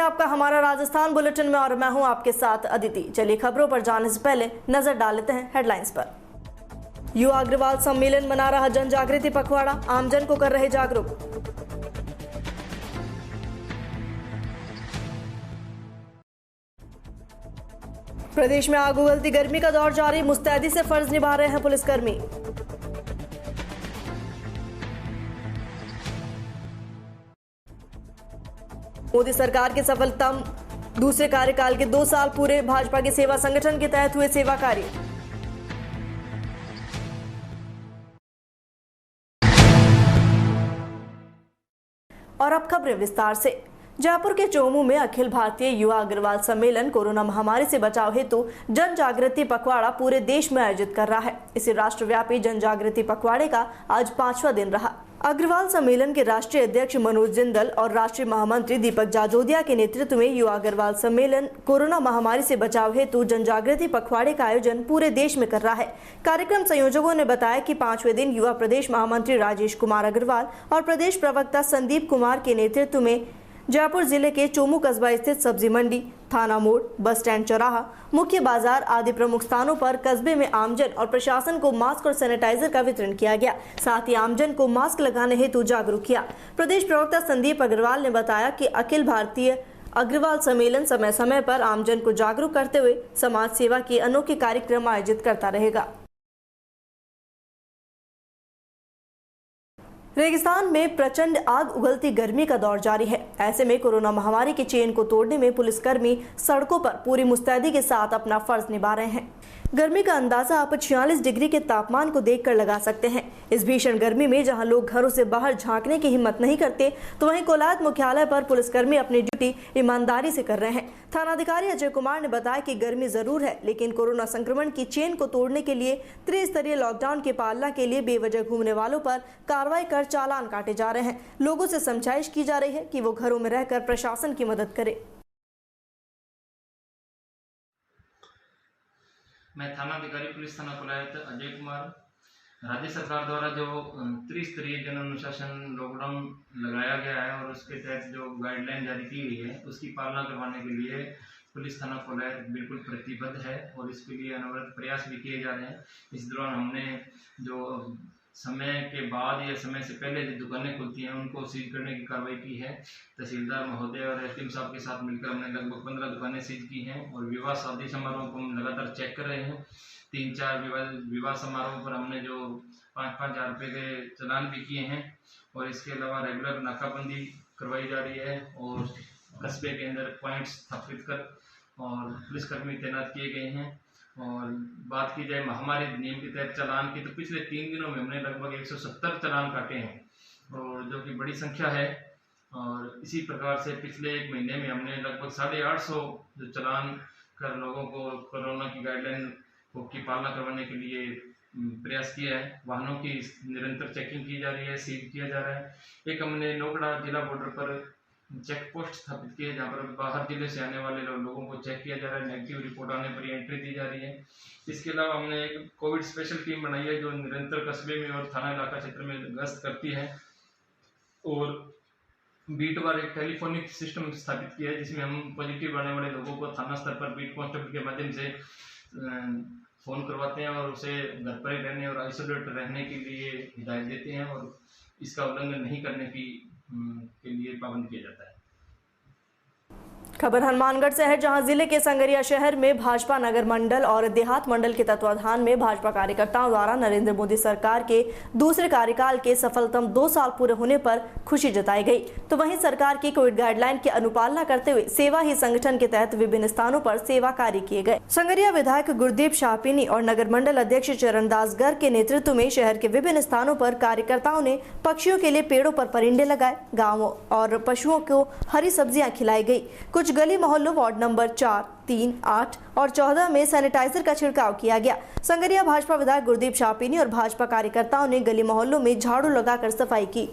है आपका हमारा राजस्थान बुलेटिन में और मैं हूं आपके साथ अदिति। चलिए खबरों पर जाने से पहले नजर डाल लेते हैं हेडलाइंस पर। युवा अग्रवाल सम्मेलन मना रहा जन जागृति पखवाड़ा, आमजन को कर रहे जागरूक। प्रदेश में आग उगलती गर्मी का दौर जारी, मुस्तैदी से फर्ज निभा रहे हैं पुलिसकर्मी। मोदी सरकार के सफलतम दूसरे कार्यकाल के 2 साल पूरे, भाजपा के सेवा संगठन के तहत हुए सेवा कार्य। और अब खबरें विस्तार से। जयपुर के चोमू में अखिल भारतीय युवा अग्रवाल सम्मेलन कोरोना महामारी से बचाव हेतु जन जागृति पखवाड़ा पूरे देश में आयोजित कर रहा है। इसी राष्ट्रव्यापी जन जागृति पखवाड़े का आज 5वां दिन रहा। अग्रवाल सम्मेलन के राष्ट्रीय अध्यक्ष मनोज जिंदल और राष्ट्रीय महामंत्री दीपक जाजोदिया के नेतृत्व में युवा अग्रवाल सम्मेलन कोरोना महामारी से बचाव हेतु जन जागृति पखवाड़े का आयोजन पूरे देश में कर रहा है। कार्यक्रम संयोजकों ने बताया कि 5वें दिन युवा प्रदेश महामंत्री राजेश कुमार अग्रवाल और प्रदेश प्रवक्ता संदीप कुमार के नेतृत्व में जयपुर जिले के चोमू कस्बा स्थित सब्जी मंडी, थाना मोड़, बस स्टैंड चौराहा, मुख्य बाजार आदि प्रमुख स्थानों पर कस्बे में आमजन और प्रशासन को मास्क और सैनिटाइजर का वितरण किया गया। साथ ही आमजन को मास्क लगाने हेतु जागरूक किया। प्रदेश प्रवक्ता संदीप अग्रवाल ने बताया कि अखिल भारतीय अग्रवाल सम्मेलन समय समय पर आमजन को जागरूक करते हुए समाज सेवा के अनोखे कार्यक्रम आयोजित करता रहेगा। रेगिस्तान में प्रचंड आग उगलती गर्मी का दौर जारी है। ऐसे में कोरोना महामारी की चेन को तोड़ने में पुलिसकर्मी सड़कों पर पूरी मुस्तैदी के साथ अपना फर्ज निभा रहे हैं। गर्मी का अंदाजा आप 46 डिग्री के तापमान को देखकर लगा सकते हैं। इस भीषण गर्मी में जहां लोग घरों से बाहर झांकने की हिम्मत नहीं करते, तो वहीं कोलायत मुख्यालय पर पुलिसकर्मी अपनी ड्यूटी ईमानदारी से कर रहे हैं। थानाधिकारी अजय कुमार ने बताया कि गर्मी जरूर है, लेकिन कोरोना संक्रमण की चेन को तोड़ने के लिए त्रिस्तरीय लॉकडाउन की पालना के लिए बेवजह घूमने वालों पर कार्रवाई कर चालान काटे जा रहे हैं। लोगों से समझाइश की जा रही है कि वो घरों में रहकर प्रशासन की मदद करें। मैं थानाधिकारी पुलिस थाना कोलायत अजय कुमार। राज्य सरकार द्वारा जो त्रिस्तरीय जन अनुशासन लॉकडाउन लगाया गया है और उसके तहत जो गाइडलाइन जारी की गई है, उसकी पालना करवाने के लिए पुलिस थाना कोलायत बिल्कुल प्रतिबद्ध है और इसके लिए अनवरत प्रयास भी किए जा रहे हैं। इस दौरान हमने जो समय के बाद या समय से पहले जो दुकानें खुलती हैं उनको सीज करने की कार्रवाई की है। तहसीलदार महोदय और एसडीएम साहब के साथ मिलकर हमने लगभग 15 दुकानें सीज की हैं और विवाह शादी समारोह को हम लगातार चेक कर रहे हैं। 3-4 विवाह समारोह पर हमने जो 5-5 हज़ार रुपये के चालान भी किए हैं और इसके अलावा रेगुलर नाकाबंदी करवाई जा रही है और कस्बे के अंदर पॉइंट्स स्थापित कर और पुलिसकर्मी तैनात किए गए हैं। और बात की जाए महामारी नियम के तहत चालान की, तो पिछले 3 दिनों में हमने लगभग 170 चालान काटे हैं और जो कि बड़ी संख्या है। और इसी प्रकार से पिछले 1 महीने में हमने लगभग 850 जो चालान कर लोगों को कोरोना की गाइडलाइन की पालना करवाने के लिए प्रयास किया है। वाहनों की निरंतर चेकिंग की जा रही है, सीज किया जा रहा है। एक हमने लोकड़ा जिला बॉर्डर पर चेक पोस्ट स्थापित किए जहाँ पर बाहर जिले से आने वाले लोगों को चेक किया जा रहा है। नेगेटिव रिपोर्ट आने पर एंट्री दी जा रही है। इसके अलावा हमने एक कोविड स्पेशल टीम बनाई है जो निरंतर कस्बे में और थाना इलाका क्षेत्र में गश्त करती है और बीटवार एक टेलीफोनिक सिस्टम स्थापित किया है जिसमें हम पॉजिटिव आने वाले लोगों को थाना स्तर पर बीट कांस्टेबल के माध्यम से फ़ोन करवाते हैं और उसे घर पर ही रहने और आइसोलेट रहने के लिए हिदायत देते हैं और इसका उल्लंघन नहीं करने के लिए पाबंद किया जाता है। खबर हनुमानगढ़ से है, जहां जिले के संगरिया शहर में भाजपा नगर मंडल और देहात मंडल के तत्वाधान में भाजपा कार्यकर्ताओं द्वारा नरेंद्र मोदी सरकार के दूसरे कार्यकाल के सफलतम 2 साल पूरे होने पर खुशी जताई गई। तो वहीं सरकार की कोविड गाइडलाइन की अनुपालना करते हुए सेवा ही संगठन के तहत विभिन्न स्थानों पर सेवा कार्य किए गए। संगरिया विधायक गुरदीप शाहपिनी और नगर मंडल अध्यक्ष चरणदास गर्ग के नेतृत्व में शहर के विभिन्न स्थानों पर कार्यकर्ताओं ने पक्षियों के लिए पेड़ों पर परिंदे लगाए, गाँवों और पशुओं को हरी सब्जियां खिलाई गई। कुछ गली मोहल्लों वार्ड नंबर 4, 3, 8 और 14 में सैनिटाइजर का छिड़काव किया गया। संगरिया भाजपा विधायक गुरदीप शाहपिनी और भाजपा कार्यकर्ताओं ने गली मोहल्लों में झाड़ू लगाकर सफाई की।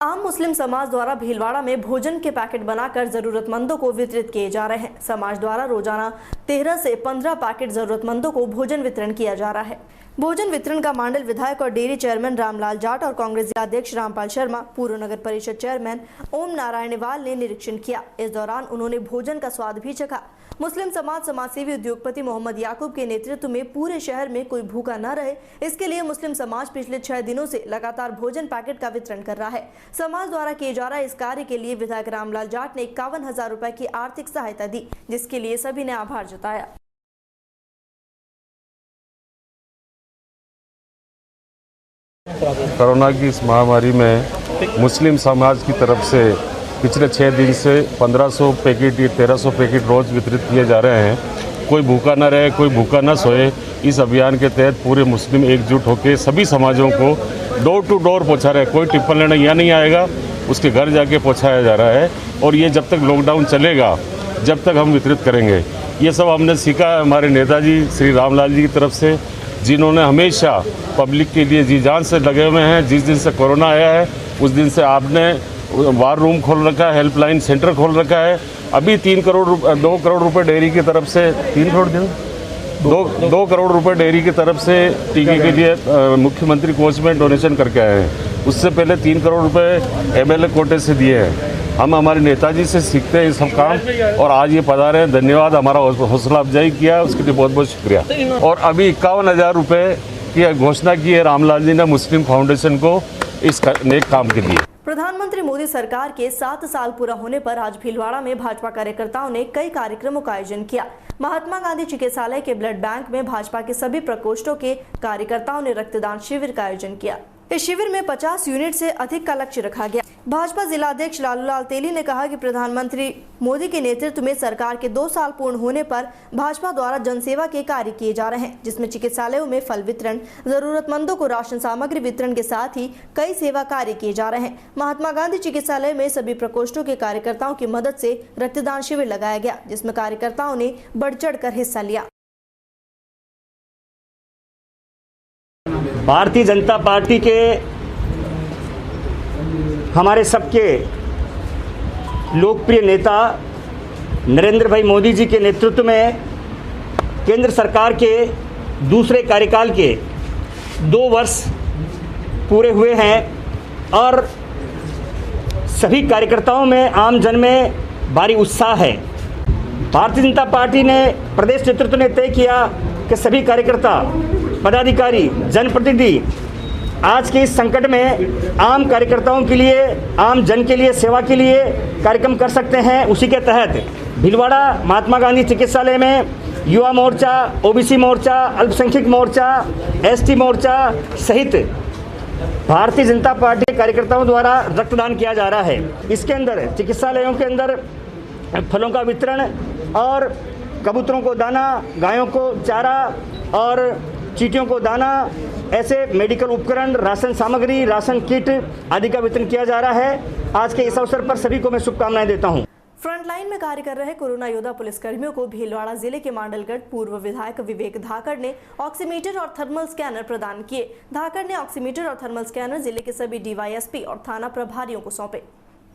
आम मुस्लिम समाज द्वारा भीलवाड़ा में भोजन के पैकेट बनाकर जरूरतमंदों को वितरित किए जा रहे हैं। समाज द्वारा रोजाना 13 से 15 पैकेट जरूरतमंदों को भोजन वितरण किया जा रहा है। भोजन वितरण का मांडल विधायक और डेयरी चेयरमैन रामलाल जाट और कांग्रेस जिलाध्यक्ष रामपाल शर्मा, पूर्व नगर परिषद चेयरमैन ओम नारायणवाल ने निरीक्षण किया। इस दौरान उन्होंने भोजन का स्वाद भी चखा। मुस्लिम समाजसेवी उद्योगपति मोहम्मद याकूब के नेतृत्व में पूरे शहर में कोई भूखा न रहे, इसके लिए मुस्लिम समाज पिछले 6 दिनों से लगातार भोजन पैकेट का वितरण कर रहा है। समाज द्वारा किए जा रहे इस कार्य के लिए विधायक रामलाल जाट ने 51,000 रुपए की आर्थिक सहायता दी, जिसके लिए सभी ने आभार जताया। कोरोना की इस महामारी में मुस्लिम समाज की तरफ से पिछले 6 दिन से 1500 पैकेट या 1300 पैकेट रोज़ वितरित किए जा रहे हैं। कोई भूखा ना रहे, कोई भूखा ना सोए। इस अभियान के तहत पूरे मुस्लिम एकजुट होकर सभी समाजों को डोर टू डोर पहुंचा रहे हैं। कोई टिप्पण लेने यहाँ नहीं आएगा, उसके घर जाके पहुंचाया जा रहा है। और ये जब तक लॉकडाउन चलेगा, जब तक हम वितरित करेंगे। ये सब हमने सीखा हमारे नेताजी श्री रामलाल जी की तरफ से, जिन्होंने हमेशा पब्लिक के लिए जी जान से लगे हुए हैं। जिस दिन से कोरोना आया है उस दिन से आपने वार रूम खोल रखा है, हेल्पलाइन सेंटर खोल रखा है। अभी 2 करोड़ रुपए डेयरी की तरफ से 2 करोड़ रुपए डेयरी की तरफ से टीके के लिए मुख्यमंत्री कोष में डोनेशन करके आए हैं। उससे पहले 3 करोड़ रुपए MLA कोटे से दिए हैं। हम हमारे नेताजी से सीखते हैं ये सब काम, और आज ये पधारे हैं। धन्यवाद, हमारा हौसला अफजाई किया, उसके लिए बहुत बहुत शुक्रिया। और अभी 51,000 रुपये की घोषणा की है रामलाल जी ने मुस्लिम फाउंडेशन को इस नेक काम के लिए। प्रधानमंत्री मोदी सरकार के 7 साल पूरा होने पर आज भीलवाड़ा में भाजपा कार्यकर्ताओं ने कई कार्यक्रमों का आयोजन किया। महात्मा गांधी चिकित्सालय के ब्लड बैंक में भाजपा के सभी प्रकोष्ठों के कार्यकर्ताओं ने रक्तदान शिविर का आयोजन किया। इस शिविर में 50 यूनिट से अधिक का लक्ष्य रखा गया। भाजपा जिलाध्यक्ष लालूलाल तेली ने कहा कि प्रधानमंत्री मोदी के नेतृत्व में सरकार के 2 साल पूर्ण होने पर भाजपा द्वारा जनसेवा के कार्य किए जा रहे हैं, जिसमें चिकित्सालयों में फल वितरण, जरूरतमंदों को राशन सामग्री वितरण के साथ ही कई सेवा कार्य किए जा रहे हैं। महात्मा गांधी चिकित्सालय में सभी प्रकोष्ठों के कार्यकर्ताओं की मदद से रक्तदान शिविर लगाया गया, जिसमें कार्यकर्ताओं ने बढ़ चढ़ कर हिस्सा लिया। भारतीय जनता पार्टी के हमारे सबके लोकप्रिय नेता नरेंद्र भाई मोदी जी के नेतृत्व में केंद्र सरकार के दूसरे कार्यकाल के 2 वर्ष पूरे हुए हैं, और सभी कार्यकर्ताओं में, आम जन में भारी उत्साह है। भारतीय जनता पार्टी ने, प्रदेश नेतृत्व ने तय किया कि सभी कार्यकर्ता, पदाधिकारी, जनप्रतिनिधि आज के इस संकट में आम कार्यकर्ताओं के लिए, आम जन के लिए, सेवा के लिए कार्यक्रम कर सकते हैं। उसी के तहत भीलवाड़ा महात्मा गांधी चिकित्सालय में युवा मोर्चा, OBC मोर्चा, अल्पसंख्यक मोर्चा, ST मोर्चा सहित भारतीय जनता पार्टी के कार्यकर्ताओं द्वारा रक्तदान किया जा रहा है। इसके अंदर चिकित्सालयों के अंदर फलों का वितरण और कबूतरों को दाना, गायों को चारा और चींटियों को दाना, ऐसे मेडिकल उपकरण, राशन सामग्री, राशन किट आदि का वितरण किया जा रहा है। आज के इस अवसर पर सभी को मैं शुभकामनाएं देता हूं। फ्रंटलाइन में कार्य कर रहे कोरोना योद्धा पुलिसकर्मियों को भीलवाड़ा जिले के मांडलगढ़ पूर्व विधायक विवेक धाकड़ ने ऑक्सीमीटर और थर्मल स्कैनर प्रदान किए। धाकड़ ने ऑक्सीमीटर और थर्मल स्कैनर जिले के सभी DYSP और थाना प्रभारियों को सौंपे।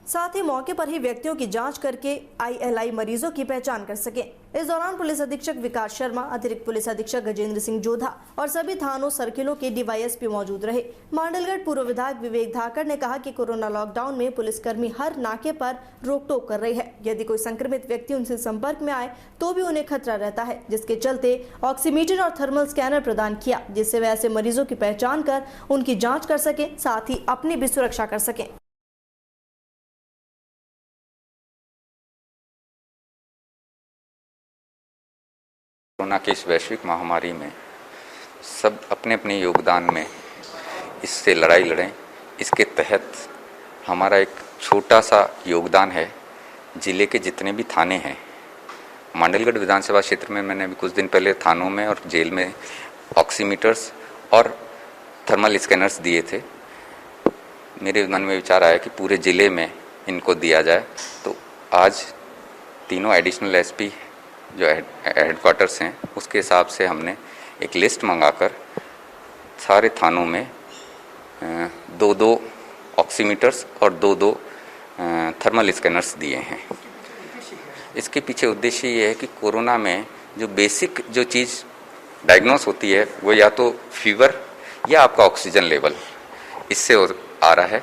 साथ ही मौके पर ही व्यक्तियों की जांच करके ILI मरीजों की पहचान कर सके। इस दौरान पुलिस अधीक्षक विकास शर्मा, अतिरिक्त पुलिस अधीक्षक गजेंद्र सिंह जोधा और सभी थानों सर्किलों के DYSP मौजूद रहे। मांडलगढ़ पूर्व विधायक विवेक धाकड़ ने कहा कि कोरोना लॉकडाउन में पुलिसकर्मी हर नाके पर रोक टोक कर रहे हैं। यदि कोई संक्रमित व्यक्ति उनसे संपर्क में आए तो भी उन्हें खतरा रहता है, जिसके चलते ऑक्सीमीटर और थर्मल स्कैनर प्रदान किया, जिससे वे ऐसे मरीजों की पहचान कर उनकी जाँच कर सके, साथ ही अपनी भी सुरक्षा कर सके। कोरोना की इस वैश्विक महामारी में सब अपने अपने योगदान में इससे लड़ाई लड़ें। इसके तहत हमारा एक छोटा सा योगदान है। ज़िले के जितने भी थाने हैं, मांडलगढ़ विधानसभा क्षेत्र में मैंने अभी कुछ दिन पहले थानों में और जेल में ऑक्सीमीटर्स और थर्मल स्कैनर्स दिए थे। मेरे मन में विचार आया कि पूरे ज़िले में इनको दिया जाए, तो आज तीनों एडिशनल SP जो हेडक्वार्टर्स हैं उसके हिसाब से हमने एक लिस्ट मंगाकर सारे थानों में 2-2 ऑक्सीमीटर्स और 2-2 थर्मल स्कैनर्स दिए हैं। इसके पीछे उद्देश्य ये है कि कोरोना में जो बेसिक जो चीज़ डायग्नोस होती है वो या तो फीवर या आपका ऑक्सीजन लेवल इससे आ रहा है,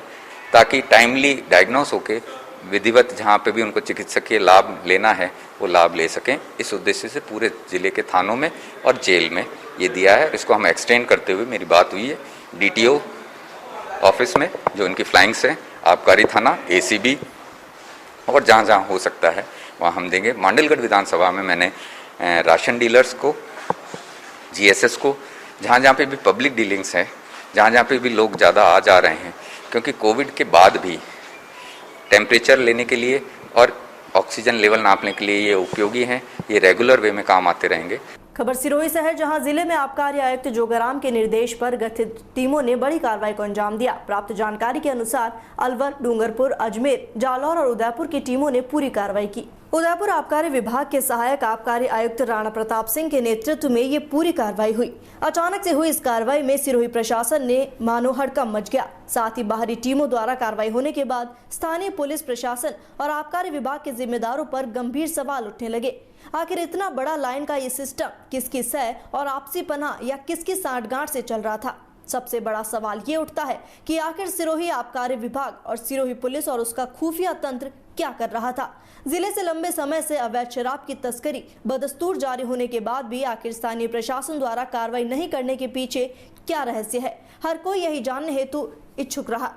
ताकि टाइमली डायग्नोस होके विधिवत जहाँ पे भी उनको चिकित्सकीय लाभ लेना है वो लाभ ले सकें। इस उद्देश्य से पूरे ज़िले के थानों में और जेल में ये दिया है। इसको हम एक्सटेंड करते हुए मेरी बात हुई है DTO ऑफिस में, जो इनकी फ्लाइंग्स हैं, आबकारी थाना, ACB और जहाँ जहाँ हो सकता है वहाँ हम देंगे। मांडलगढ़ विधानसभा में मैंने राशन डीलर्स को, GSS को, जहाँ जहाँ पे भी पब्लिक डीलिंग्स है, जहाँ जहाँ पे भी लोग ज़्यादा आ जा रहे हैं, क्योंकि कोविड के बाद भी टेम्परेचर लेने के लिए और ऑक्सीजन लेवल नापने के लिए ये उपयोगी हैं, ये रेगुलर वे में काम आते रहेंगे। खबर सिरोही से है, जहां जिले में आबकारी आयुक्त जोगाराम के निर्देश पर गठित टीमों ने बड़ी कार्रवाई को अंजाम दिया। प्राप्त जानकारी के अनुसार अलवर, डूंगरपुर, अजमेर, जालौर और उदयपुर की टीमों ने पूरी कार्रवाई की। उदयपुर आबकारी विभाग के सहायक आबकारी आयुक्त राणा प्रताप सिंह के नेतृत्व में ये पूरी कार्रवाई हुई। अचानक से हुई इस कार्रवाई में सिरोही प्रशासन ने मानो हड़कंप मच गया। साथ ही बाहरी टीमों द्वारा कार्रवाई होने के बाद स्थानीय पुलिस प्रशासन और आबकारी विभाग के जिम्मेदारों पर गंभीर सवाल उठने लगे। आखिर इतना बड़ा लाइन का ये सिस्टम किसकी सह और आपसी पनाह या किसकी सांठगांठ से चल रहा था? सबसे बड़ा सवाल ये उठता है कि आखिर सिरोही आबकारी विभाग और सिरोही पुलिस और उसका खुफिया तंत्र क्या कर रहा था? जिले से लंबे समय से अवैध शराब की तस्करी बदस्तूर जारी होने के बाद भी आखिर स्थानीय प्रशासन द्वारा कार्रवाई नहीं करने के पीछे क्या रहस्य है? हर कोई यही जानने हेतु इच्छुक रहा।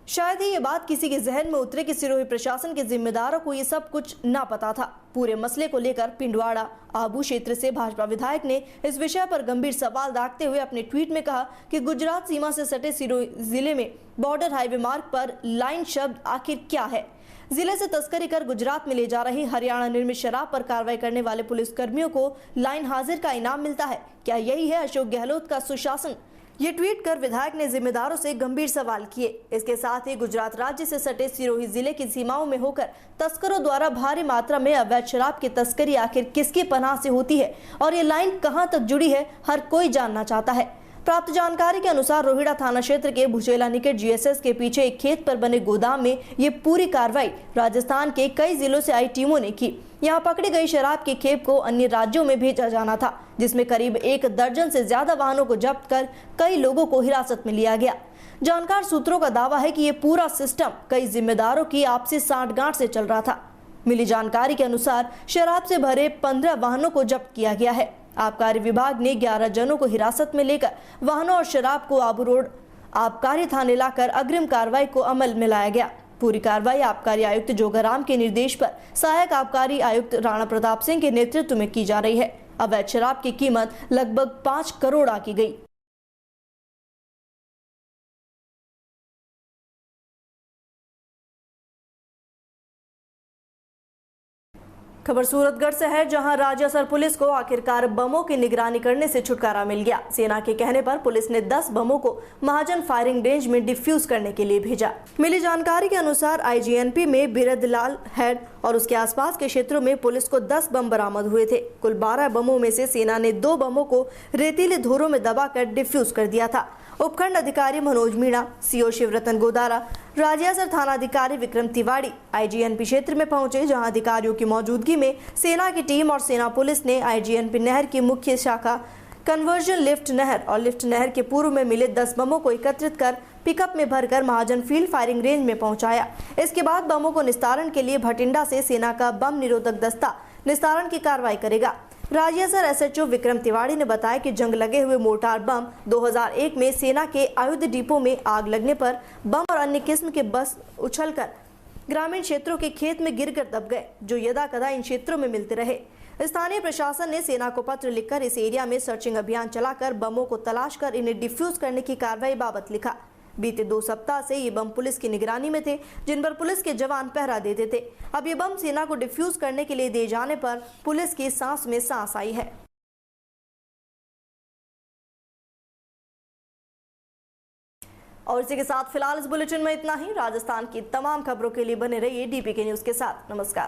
शायद ही ये बात किसी के जहन में उतरे कि सिरोही प्रशासन के जिम्मेदारों को ये सब कुछ ना पता था। पूरे मसले को लेकर पिंडवाड़ा आबू क्षेत्र से भाजपा विधायक ने इस विषय पर गंभीर सवाल दागते हुए अपने ट्वीट में कहा कि गुजरात सीमा से सटे सिरोही जिले में बॉर्डर हाईवे मार्ग पर लाइन शब्द आखिर क्या है? जिले से तस्करी कर गुजरात में ले जा रही हरियाणा निर्मित शराब पर कार्रवाई करने वाले पुलिस कर्मियों को लाइन हाजिर का इनाम मिलता है। क्या यही है अशोक गहलोत का सुशासन? ये ट्वीट कर विधायक ने जिम्मेदारों से गंभीर सवाल किए। इसके साथ ही गुजरात राज्य से सटे सिरोही जिले की सीमाओं में होकर तस्करों द्वारा भारी मात्रा में अवैध शराब की तस्करी आखिर किसकी पनाह से होती है और ये लाइन कहां तक जुड़ी है, हर कोई जानना चाहता है। प्राप्त जानकारी के अनुसार रोहिड़ा थाना क्षेत्र के भुजेला निकट GSS के पीछे एक खेत पर बने गोदाम में ये पूरी कार्रवाई राजस्थान के कई जिलों से आई टीमों ने की। यहाँ पकड़ी गई शराब की खेप को अन्य राज्यों में भेजा जाना था, जिसमें करीब 1 दर्जन से ज्यादा वाहनों को जब्त कर कई लोगों को हिरासत में लिया गया। जानकार सूत्रों का दावा है कि ये पूरा सिस्टम कई जिम्मेदारों की आपसी सांठगांठ से चल रहा था। मिली जानकारी के अनुसार शराब से भरे 15 वाहनों को जब्त किया गया है। आबकारी विभाग ने 11 जनों को हिरासत में लेकर वाहनों और शराब को आबू रोड आबकारी थाने लाकर अग्रिम कार्रवाई को अमल में लाया गया। पूरी कार्रवाई आबकारी आयुक्त जोगाराम के निर्देश पर सहायक आबकारी आयुक्त राणा प्रताप सिंह के नेतृत्व में की जा रही है। अवैध शराब की कीमत लगभग 5 करोड़ आकी गई। खबर सूरतगढ़ से है, जहां राजासर पुलिस को आखिरकार बमों की निगरानी करने से छुटकारा मिल गया। सेना के कहने पर पुलिस ने 10 बमों को महाजन फायरिंग रेंज में डिफ्यूज करने के लिए भेजा। मिली जानकारी के अनुसार IGNP में बिरदलाल हेड और उसके आसपास के क्षेत्रों में पुलिस को 10 बम बरामद हुए थे। कुल 12 बमों में से सेना ने 2 बमों को रेतीले धूरों में दबाकर डिफ्यूज कर दिया था। उपखंड अधिकारी मनोज मीणा, CO शिवरतन गोदारा, राजियासर थानाधिकारी विक्रम तिवाड़ी IGNP क्षेत्र में पहुंचे, जहां अधिकारियों की मौजूदगी में सेना की टीम और सेना पुलिस ने IGNP नहर की मुख्य शाखा कन्वर्जन लिफ्ट नहर और लिफ्ट नहर के पूर्व में मिले 10 बमों को एकत्रित कर पिकअप में भरकर महाजन फील्ड फायरिंग रेंज में पहुंचाया। इसके बाद बमों को निस्तारण के लिए भटिंडा से सेना का बम निरोधक दस्ता निस्तारण की कार्रवाई करेगा। राजियासर SHO विक्रम तिवाड़ी ने बताया कि जंग लगे हुए मोर्टार बम 2001 में सेना के आयुध डिपो में आग लगने पर बम और अन्य किस्म के बस उछलकर ग्रामीण क्षेत्रों के खेत में गिरकर दब गए, जो यदा कदा इन क्षेत्रों में मिलते रहे। स्थानीय प्रशासन ने सेना को पत्र लिखकर इस एरिया में सर्चिंग अभियान चलाकर बमों को तलाश कर इन्हें डिफ्यूज करने की कार्रवाई बाबत लिखा। बीते 2 सप्ताह से ये बम पुलिस की निगरानी में थे, जिन पर पुलिस के जवान पहरा देते थे। अब ये बम सेना को डिफ्यूज करने के लिए दिए जाने पर पुलिस की सांस में सांस आई है। और इसी के साथ फिलहाल इस बुलेटिन में इतना ही। राजस्थान की तमाम खबरों के लिए बने रहिए DPK न्यूज के साथ। नमस्कार।